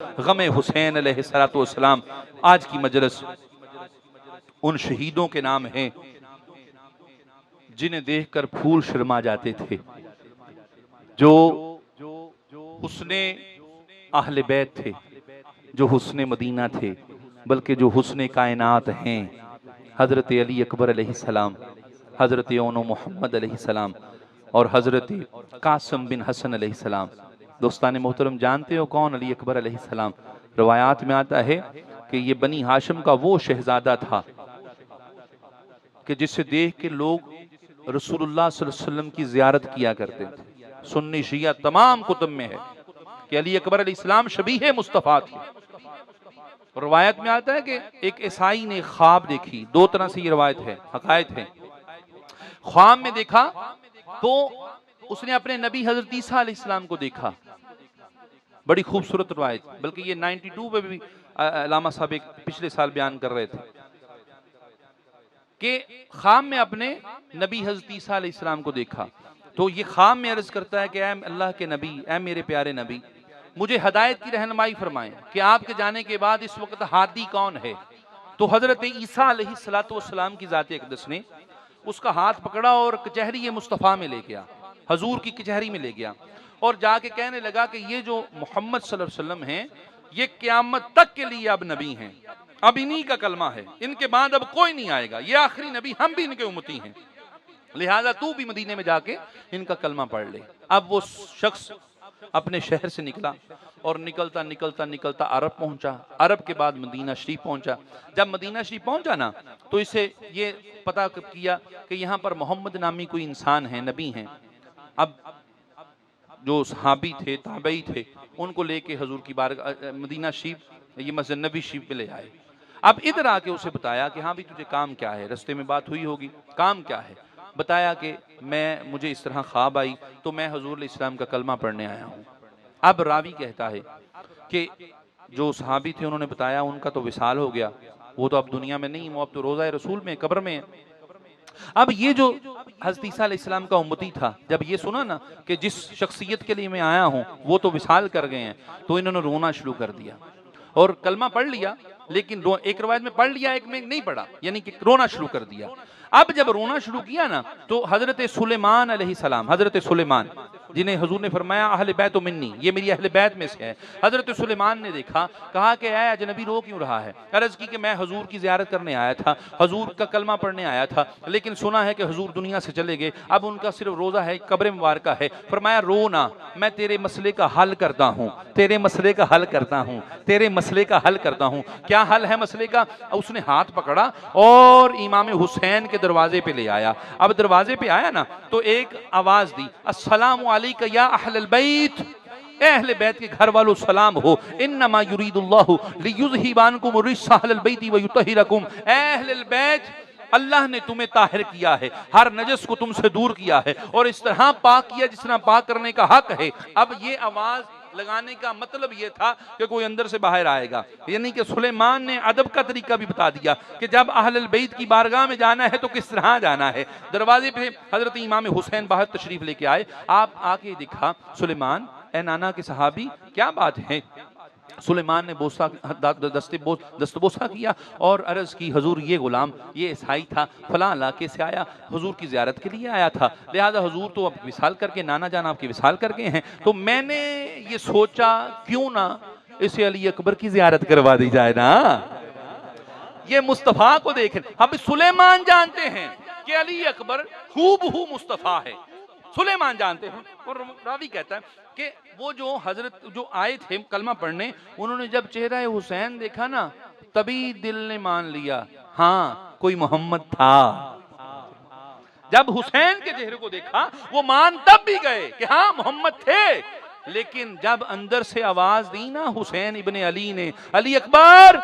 غم حسین علیہ السلام۔ آج کی مجلس ان شہیدوں کے نام ہیں جنہیں دیکھ کر پھول شرما جاتے تھے، جو حسن اہل بیت تھے، جو حسن مدینہ تھے، بلکہ جو حسن کائنات ہیں، حضرت علی اکبر علیہ السلام، حضرت اون محمد علیہ السلام اور حضرت قاسم بن حسن علیہ السلام۔ دوستان محترم، جانتے ہو کون علی اکبر علیہ السلام؟ روایات میں آتا ہے کہ یہ بنی ہاشم کا وہ شہزادہ تھا کہ جسے دیکھ کے لوگ رسول اللہ صلی اللہ علیہ وسلم کی زیارت کیا کرتے تھے۔ سنی شیعہ تمام کتب میں ہے کہ علی اکبر علیہ السلام شبیہ مصطفیٰ تھے۔ روایت میں آتا ہے کہ ایک عیسائی نے خواب دیکھی، دو طرح سے یہ روایت ہے، حقائق ہے۔ خواب میں دیکھا تو اس نے اپنے نبی حضرت عیسیٰ علیہ السلام کو دیکھا۔ بڑی خوبصورت روایت، بلکہ یہ 92 پہ بھی علامہ صاحب ایک پچھلے سال بیان کر رہے تھے کہ خواب میں اپنے نبی حضرت عیسیٰ علیہ السلام کو دیکھا تو یہ خواب میں عرض کرتا ہے کہ اے اللہ کے نبی، اے میرے پیارے نبی، مجھے ہدایت کی رہنمائی فرمائیں کہ آپ کے جانے کے بعد اس وقت ہادی کون ہے؟ تو حضرت عیسیٰ علیہ السلام کی ذات اقدس نے اس کا ہاتھ پکڑا اور کچہری مصطفیٰ میں لے گیا، حضور کی کچہری میں لے گیا اور جا کے کہنے لگا کہ یہ جو محمد صلی اللہ علیہ وسلم ہیں یہ قیامت تک کے لیے اب نبی ہیں، اب انہی کا کلمہ ہے، ان کے بعد اب کوئی نہیں آئے گا، یہ آخری نبی، ہم بھی ان کے امتی ہیں، لہٰذا تو بھی مدینے میں جا کے ان کا کلمہ پڑھ لے۔ اب وہ شخص اپنے شہر سے نکلا اور نکلتا نکلتا نکلتا عرب پہنچا، عرب کے بعد مدینہ شریف پہنچا۔ جب مدینہ شریف پہنچا نا تو اسے یہ پتہ کیا کہ یہاں پر محمد نامی کوئی انسان ہے، نبی ہیں۔ اب جو صحابی تھے، تابعی تھے، ان کو لے کے حضور کی بارگاہ مدینہ شریف، یہ مسجد نبی شریف پہ لے آئے۔ اب ادھر آ کے اسے بتایا کہ ہاں بھی تجھے کام کیا ہے، رستے میں بات ہوئی ہوگی، کام کیا ہے؟ بتایا کہ مجھے اس طرح خواب آئی تو میں حضور علیہ السلام کا کلمہ پڑھنے آیا ہوں۔ اب راوی کہتا ہے کہ جو صحابی تھے انہوں نے بتایا ان کا تو وصال ہو گیا، وہ تو اب دنیا میں نہیں، وہ اب تو روضہ رسول میں، قبر میں ہے۔ اب یہ جو حضرت عیسیٰ علیہ السلام کا امتی تھا، جب یہ سنا نا کہ جس شخصیت کے لیے میں آیا ہوں وہ تو وصال کر گئے ہیں، تو انہوں نے رونا شروع کر دیا اور کلمہ پڑھ لیا، لیکن ایک روایت میں پڑھ لیا، ایک میں نہیں پڑھا، یعنی کہ رونا شروع کر دیا۔ اب جب رونا شروع کیا نا تو حضرت سلیمان علیہ السلام، حضرت سلیمان جنہیں حضور نے فرمایا اہل بیت منی، یہ میری اہل بیت میں سے ہے، حضرت سلیمان نے دیکھا، کہا کہ اے اجنبی رو کیوں رہا ہے؟ عرض کی کہ میں حضور کی زیارت کرنے آیا تھا، حضور کا کلمہ پڑھنے آیا تھا، لیکن سنا ہے کہ حضور دنیا سے چلے گئے، اب ان کا صرف روزہ ہے، قبر مبارکہ ہے۔ فرمایا رو نہ، میں تیرے مسئلے کا حل کرتا ہوں، تیرے مسئلے کا حل کرتا ہوں، تیرے مسئلے کا حل کرتا ہوں۔ کیا حل ہے مسئلے کا؟ اس نے ہاتھ پکڑا اور امام حسین کے دروازے پہ لے آیا۔ اب دروازے پہ آیا نا تو ایک آواز دی، السلام علیکہ یا اہل البیت، اے اہل بیت کے گھر والوں سلام ہو، انما یرید اللہ لیذہب عنکم الرجس اہل البیت ویطہرکم، اے اہل البیت اللہ نے تمہیں طاہر کیا ہے، ہر نجس کو تم سے دور کیا ہے اور اس طرح پاک کیا جس طرح پاک کرنے کا حق ہے۔ اب یہ آواز لگانے کا مطلب یہ تھا کہ کوئی اندر سے باہر آئے گا، یعنی کہ سلیمان نے ادب کا طریقہ بھی بتا دیا کہ جب اہل البیت کی بارگاہ میں جانا ہے تو کس طرح جانا ہے۔ دروازے پہ حضرت امام حسین باہر تشریف لے کے آئے، آپ آ کے دکھا، سلیمان اے نانا کے صحابی کیا بات ہے؟ سلیمان نے دست بوسہ کیا اور عرض کی، حضور یہ غلام، یہ عیسائی تھا، فلاں علاقے سے آیا، حضور کی زیارت کے لیے آیا تھا، لہذا حضور تو اب وصال کر کے، نانا جان آپ کی وصال کر گئے ہیں، تو میں نے یہ سوچا کیوں نہ اسے علی اکبر کی زیارت کروا دی جائے نا، یہ مصطفیٰ کو دیکھیں۔ اب سلیمان جانتے ہیں کہ علی اکبر ہو مصطفیٰ ہے، سلیمان جانتے ہیں۔ اور راوی کہتا ہے کہ وہ جو حضرت جو آئے تھے کلمہ پڑھنے، انہوں نے جب چہرہ حسین دیکھا نا تبھی دل نے مان لیا ہاں کوئی محمد تھا۔ جب حسین کے چہرے کو دیکھا وہ مان تب بھی گئے کہ ہاں محمد تھے، لیکن جب اندر سے آواز دی نا حسین ابن علی نے، علی اکبر،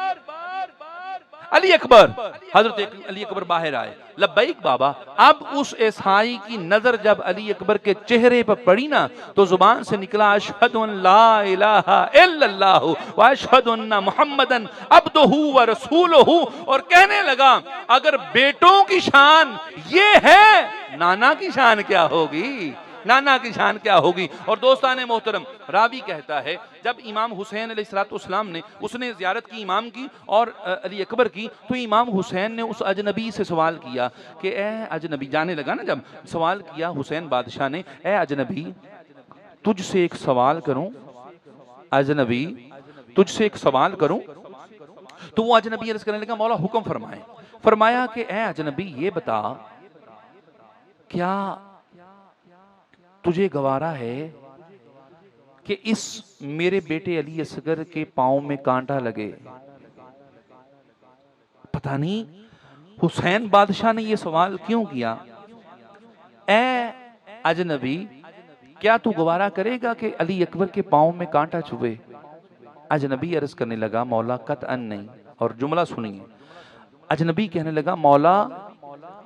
علی اکبر، حضرت علی اکبر باہر آئے، لبیک بابا۔ اب اس عیسائی کی نظر جب علی اکبر کے چہرے پر پڑی نا تو زبان سے نکلا اشہد ان لا الہ الا اللہ واشہد ان محمدن عبدہ ورسولہ، اور کہنے لگا اگر بیٹوں کی شان یہ ہے، نانا کی شان کیا ہوگی؟ نانا کی شان کیا ہوگی۔ اور دوستان محترم، راوی کہتا ہے جب امام حسین علیہ السلام نے اس نے زیارت کی امام کی اور علی اکبر کی، تو امام حسین نے اس اجنبی سے سوال کیا کہ اے اجنبی، جانے لگا نا جب، سوال کیا حسین بادشاہ نے، اے اجنبی تجھ سے ایک سوال کروں، اجنبی تجھ سے ایک سوال کروں؟ تو وہ اجنبی عرض کرنے لگا مولا حکم فرمائیں۔ فرمایا کہ اے اجنبی یہ بتا، کیا تجھے گوارا ہے کہ اس میرے بیٹے علی اصغر کے پاؤں میں کانٹا لگے؟ پتہ نہیں حسین بادشاہ نے یہ سوال کیوں کیا۔ اے اجنبی کیا تو گوارا کرے گا کہ علی اکبر کے پاؤں میں کانٹا چبھے؟ اجنبی عرض کرنے لگا مولا قطعاً نہیں۔ اور جملہ سنیے، اجنبی کہنے لگا مولا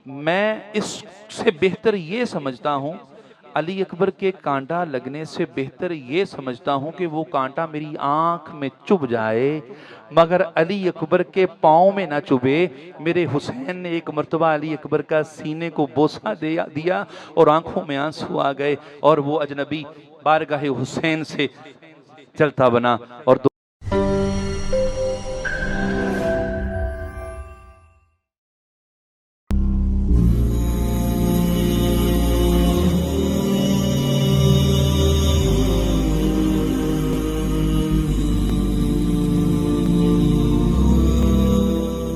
میں اس سے بہتر یہ سمجھتا ہوں، علی اکبر کے کانٹا لگنے سے بہتر یہ سمجھتا ہوں کہ وہ کانٹا میری آنکھ میں چبھ جائے مگر علی اکبر کے پاؤں میں نہ چبھے۔ میرے حسین نے ایک مرتبہ علی اکبر کا سینے کو بوسہ دیا اور آنکھوں میں آنسو آ گئے، اور وہ اجنبی بارگاہ حسین سے چلتا بنا اور